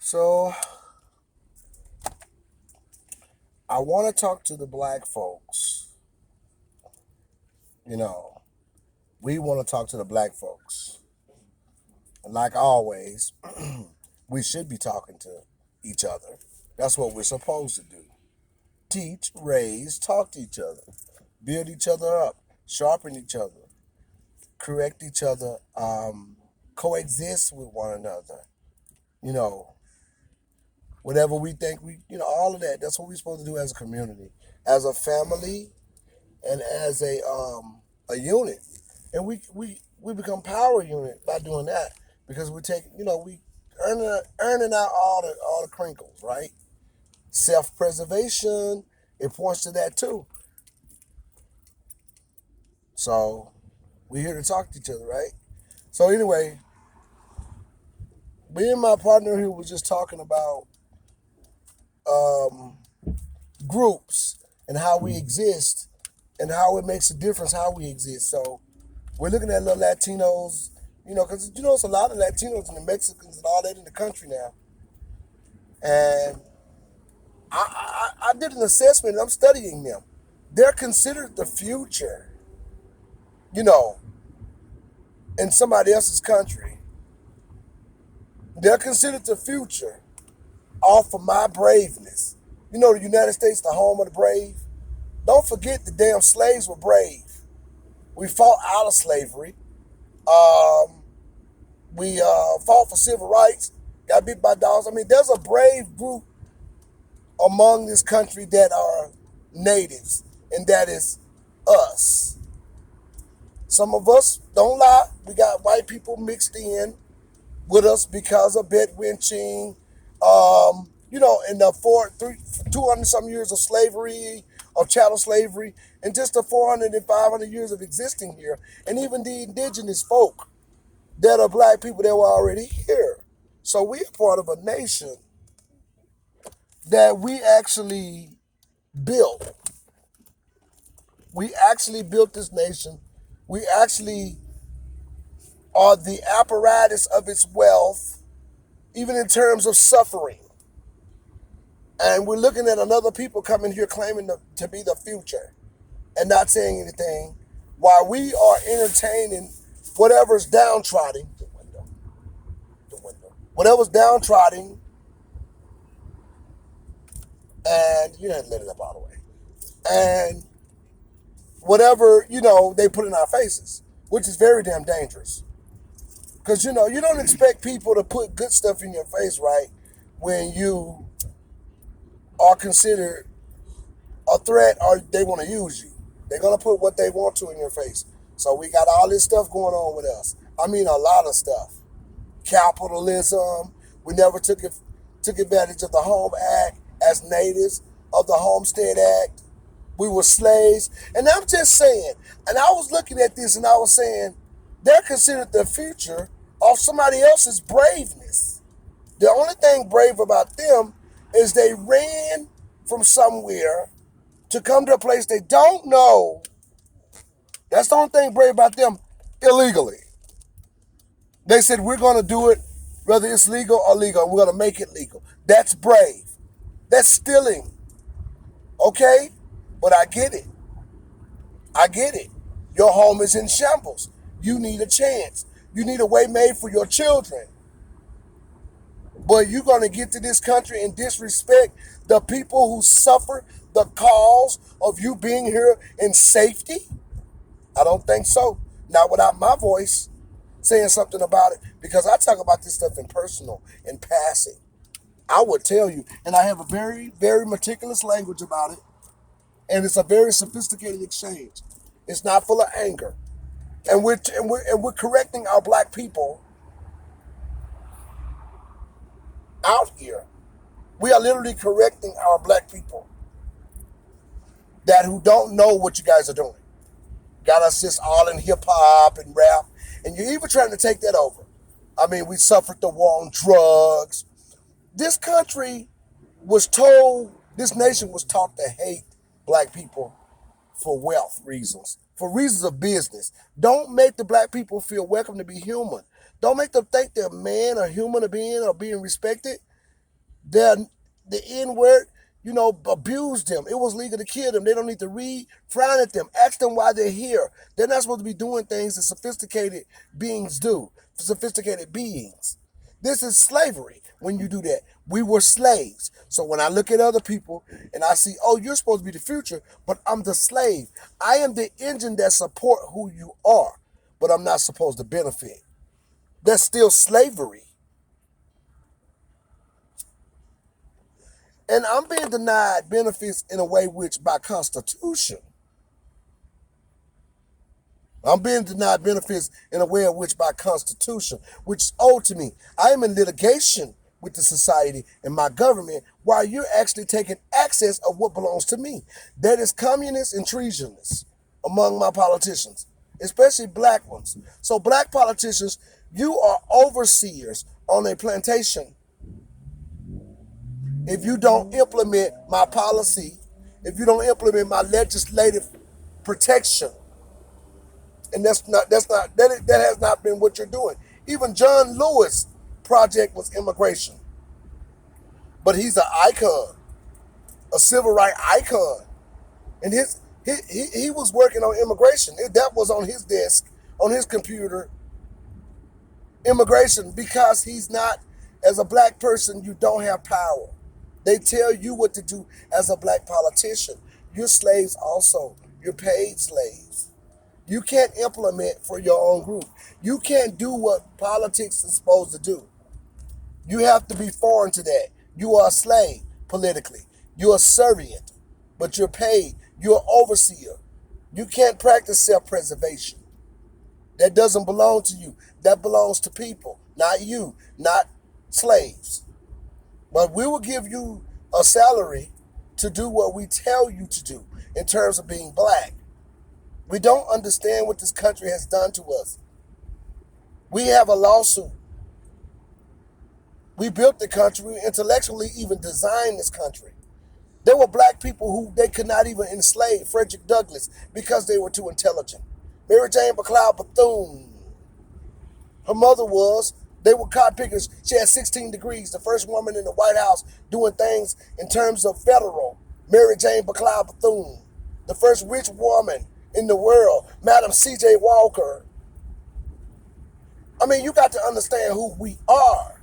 So I want to talk to the black folks. You know, we want to talk to the black folks. And like always, we should be talking to each other. That's what we're supposed to do. Teach, raise, talk to each other, build each other up, sharpen each other, correct each other, coexist with one another. You know, whatever we think all of that. That's what we're supposed to do as a community, as a family, and as a unit, and we become power unit by doing that because we take we earning out all the crinkles, right? Self preservation, it points to that too. So we're here to talk to each other, right? So anyway, me and my partner here was just talking about um, groups and how we exist and how it makes a difference how we exist. So we're looking at little Latinos, because it's a lot of Latinos and the Mexicans and all that in the country now. And I did an assessment and I'm studying them. They're considered the future, you know, in somebody else's country. They're considered the future off of my braveness. The United States, the home of the brave. Don't forget the damn slaves were brave. We fought out of slavery. Um, we fought for civil rights, got beat by dogs. I mean, there's a brave group among this country that are natives, and that is us. Some of us, don't lie, we got white people mixed in with us because of bedwinching, in the 200 some years of slavery, of chattel slavery, and just the 400 and 500 years of existing here, and even the indigenous folk that are black people that were already here. So we are part of a nation that we actually built. We actually built this nation. We actually are the apparatus of its wealth, even in terms of suffering. And we're looking at another people coming here claiming to be the future and not saying anything while we are entertaining whatever's downtrodden. Whatever's downtrodden, and you didn't let it up all the way. And whatever, they put in our faces, which is very damn dangerous. Because, you don't expect people to put good stuff in your face, right, when you are considered a threat or they want to use you. They're going to put what they want to in your face. So we got all this stuff going on with us. I mean, a lot of stuff. Capitalism. We never took advantage of the Home Act as natives, of the Homestead Act. We were slaves. And I'm just saying, and I was looking at this and I was saying, they're considered the future of somebody else's braveness. The only thing brave about them is they ran from somewhere to come to a place they don't know. That's the only thing brave about them, illegally. They said, we're going to do it, whether it's legal or legal. We're going to make it legal. That's brave. That's stealing. Okay? But I get it. I get it. Your home is in shambles. You need a chance. You need a way made for your children. But you're going to get to this country and disrespect the people who suffer the cause of you being here in safety? I don't think so. Not without my voice saying something about it, because I talk about this stuff in personal, in passing. I would tell you, and I have a very, very meticulous language about it, and it's a very sophisticated exchange. It's not full of anger, and we're correcting our black people out here. We are literally correcting our black people that who don't know what you guys are doing. Got us just all in hip hop and rap, and you're even trying to take that over. I mean, we suffered the war on drugs. This country was told, this nation was taught to hate black people for wealth reasons, for reasons of business. Don't make the black people feel welcome to be human. Don't make them think they're man or human or being respected. They're, the N-word, abused them. It was legal to kill them. They don't need to read, frown at them, ask them why they're here. They're not supposed to be doing things that sophisticated beings do, sophisticated beings. This is slavery when you do that. We were slaves. So when I look at other people and I see, oh, you're supposed to be the future, but I'm the slave. I am the engine that support who you are, but I'm not supposed to benefit. That's still slavery. And I'm being denied benefits in a way which by constitution. I'm being denied benefits in a way in which by constitution, which is owed to me. I am in litigation with the society and my government while you're actually taking access of what belongs to me. That is communist and treasonous among my politicians, especially black ones. So black politicians, you are overseers on a plantation. If you don't implement my policy, if you don't implement my legislative protection, and that has not been what you're doing. Even John Lewis' project was immigration, but he's an icon, a civil rights icon, and he was working on immigration. That was on his desk, on his computer. Immigration, because he's not, as a black person, you don't have power. They tell you what to do as a black politician. You're slaves also. You're paid slaves. You can't implement for your own group. You can't do what politics is supposed to do. You have to be foreign to that. You are a slave politically. You're a servant, but you're paid. You're an overseer. You can't practice self-preservation. That doesn't belong to you. That belongs to people, not you, not slaves. But we will give you a salary to do what we tell you to do in terms of being black. We don't understand what this country has done to us. We have a lawsuit. We built the country, we intellectually even designed this country. There were black people who they could not even enslave, Frederick Douglass, because they were too intelligent. Mary Jane McLeod Bethune, her mother was, they were cotton pickers. She had 16 degrees, the first woman in the White House doing things in terms of federal. Mary Jane McLeod Bethune, the first rich woman in the world, Madam C.J. Walker. I mean, you got to understand who we are.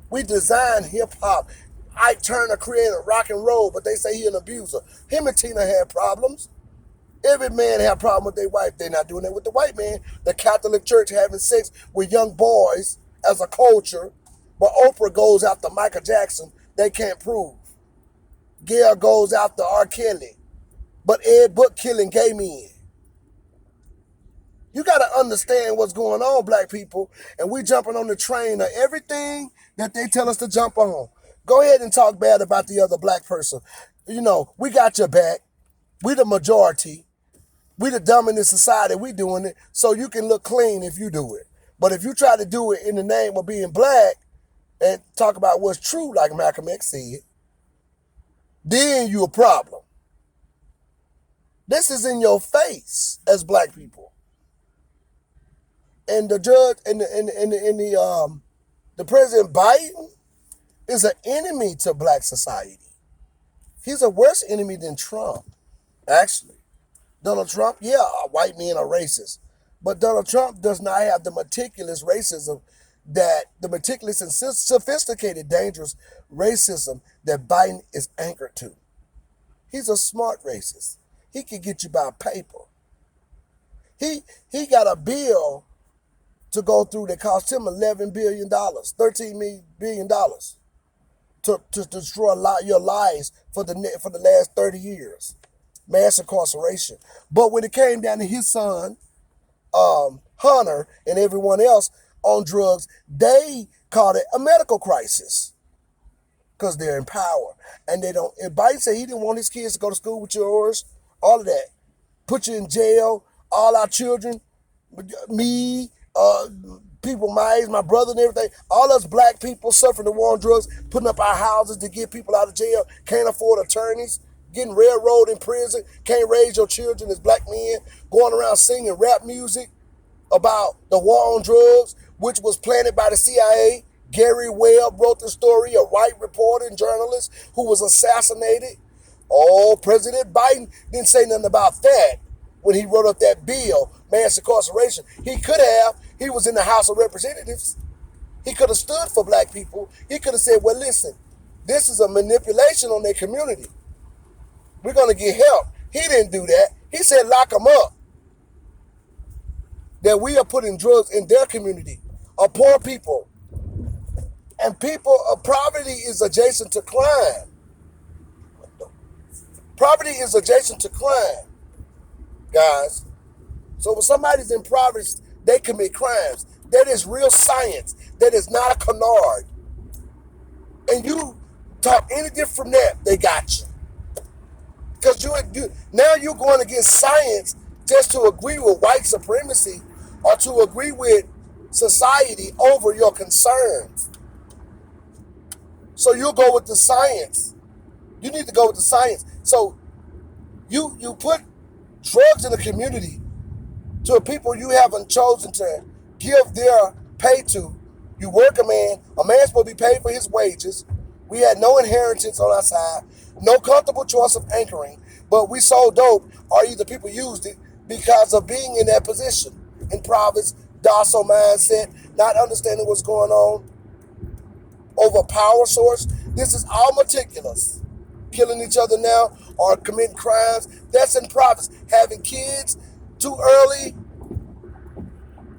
We designed hip-hop. Ike Turner created rock and roll, but they say he an abuser. Him and Tina had problems. Every man had a problem with their wife. They're not doing that with the white man. The Catholic Church having sex with young boys as a culture, but Oprah goes after Michael Jackson, they can't prove. Gail goes after R. Kelly, but Ed Book killing gay men. You got to understand what's going on, black people, and we jumping on the train of everything that they tell us to jump on. Go ahead and talk bad about the other black person. We got your back. We the majority. We the dominant society. We doing it so you can look clean if you do it. But if you try to do it in the name of being black and talk about what's true, like Malcolm X said, then you a problem. This is in your face as black people. And the judge and the President Biden is an enemy to black society. He's a worse enemy than Trump, actually. Donald Trump, yeah, white men are racist. But Donald Trump does not have the meticulous racism the meticulous and sophisticated, dangerous racism that Biden is anchored to. He's a smart racist. He can get you by paper. He got a bill to go through that cost him $11 billion, $13 billion to destroy your lives for the last 30 years. Mass incarceration. But when it came down to his son, Hunter, and everyone else on drugs, they called it a medical crisis because they're in power. And they don't. And Biden said he didn't want his kids to go to school with yours, all of that. Put you in jail, all our children, me, people my age, my brother and everything, all us black people suffering the war on drugs, putting up our houses to get people out of jail, can't afford attorneys, getting railroaded in prison, can't raise your children as black men, going around singing rap music about the war on drugs, which was planted by the CIA, Gary Webb wrote the story, a white reporter and journalist who was assassinated. Oh, President Biden didn't say nothing about that when he wrote up that bill, mass incarceration. He could have. He was in the House of Representatives. He could have stood for black people. He could have said, well, listen, this is a manipulation on their community. We're going to get help. He didn't do that. He said, lock them up. That we are putting drugs in their community, of poor people. And people, poverty is adjacent to crime. Poverty is adjacent to crime, guys. So when somebody's in poverty, they commit crimes. That is real science. That is not a canard. And you talk any different from that, they got you. Because now you're going against science just to agree with white supremacy or to agree with society over your concerns. So you'll go with the science. You need to go with the science. So you put drugs in the community to people you haven't chosen to give their pay to. You work a man's supposed to be paid for his wages. We had no inheritance on our side, no comfortable choice of anchoring, but we sold dope, or either people used it because of being in that position. In province, docile mindset, not understanding what's going on, over power source. This is all meticulous. Killing each other now or committing crimes. That's in province. Having kids too early,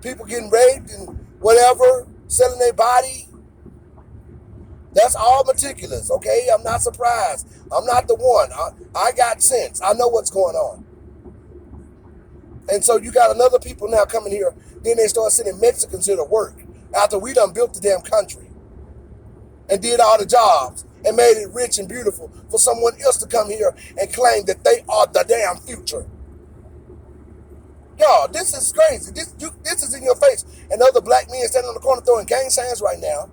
people getting raped and whatever, selling their body. That's all meticulous, okay? I'm not surprised. I'm not the one. I got sense. I know what's going on. And so you got another people now coming here. Then they start sending Mexicans here to work after we done built the damn country and did all the jobs and made it rich and beautiful for someone else to come here and claim that they are the damn future. Y'all, this is crazy. This is in your face. And other black men standing on the corner throwing gang signs right now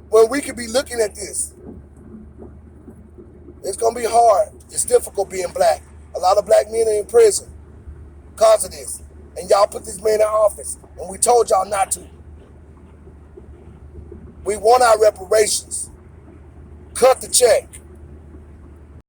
when we could be looking at this. It's going to be hard. It's difficult being black. A lot of black men are in prison because of this. And y'all put this man in office. And we told y'all not to. We want our reparations. Cut the check.